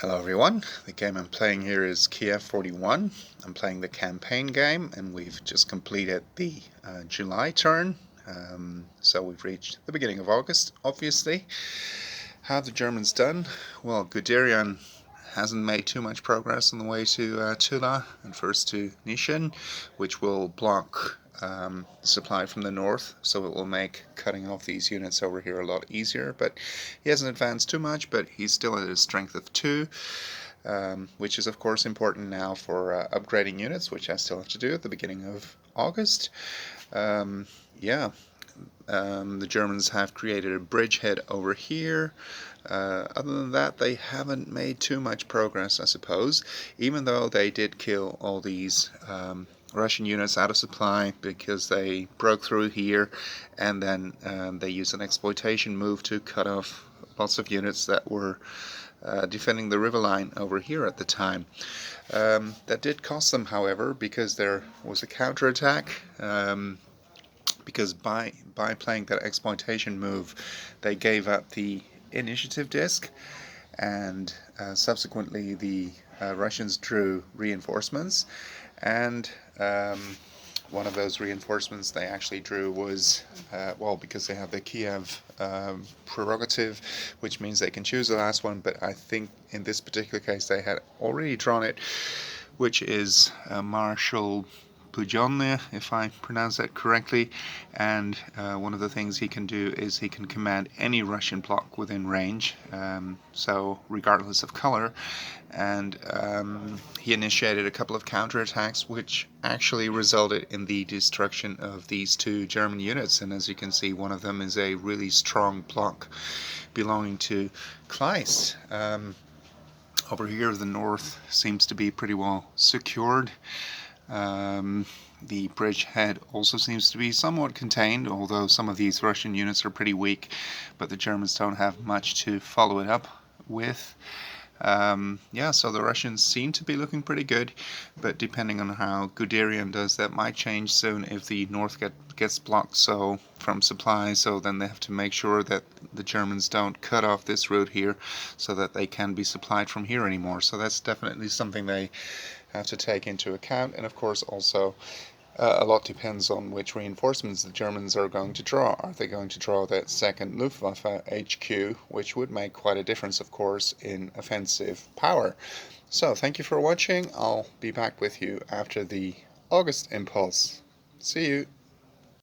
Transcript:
Hello everyone, the game I'm playing here is Kiev 41. I'm playing the campaign game and we've just completed the July turn. So we've reached the beginning of August, obviously. How have the Germans done? Well, Guderian hasn't made too much progress on the way to Tula and first to Nishin, which will block supply from the north, so it will make cutting off these units over here a lot easier. But he hasn't advanced too much, but he's still at a strength of 2, which is of course important now for upgrading units, which I still have to do at the beginning of August. Yeah, the Germans have created a bridgehead over here. Other than that, they haven't made too much progress, I suppose, even though they did kill all these Russian units out of supply because they broke through here, and then they used an exploitation move to cut off lots of units that were defending the river line over here at the time. That did cost them, however, because there was a counterattack. Because by playing that exploitation move, they gave up the initiative disc, and subsequently the Russians drew reinforcements, and one of those reinforcements they actually drew was, well, because they have the Kiev prerogative, which means they can choose the last one, but I think in this particular case they had already drawn it, which is Marshal Bujonne, if I pronounce that correctly, and one of the things he can do is he can command any Russian bloc within range, so regardless of color, and he initiated a couple of counterattacks which actually resulted in the destruction of these 2 German units, and as you can see, one of them is a really strong bloc belonging to Kleist. Over here the north seems to be pretty well secured. The bridgehead also seems to be somewhat contained, although some of these Russian units are pretty weak, but the Germans don't have much to follow it up with. Yeah, so the Russians seem to be looking pretty good, but depending on how Guderian does, that might change soon if the north gets blocked from supply, so then they have to make sure that the Germans don't cut off this route here so that they can be supplied from here anymore. So that's definitely something they have to take into account, and of course also a lot depends on which reinforcements the Germans are going to draw. Are they going to draw that second Luftwaffe HQ, which would make quite a difference, of course, in offensive power. So thank you for watching. I'll be back with you after the August impulse. See you.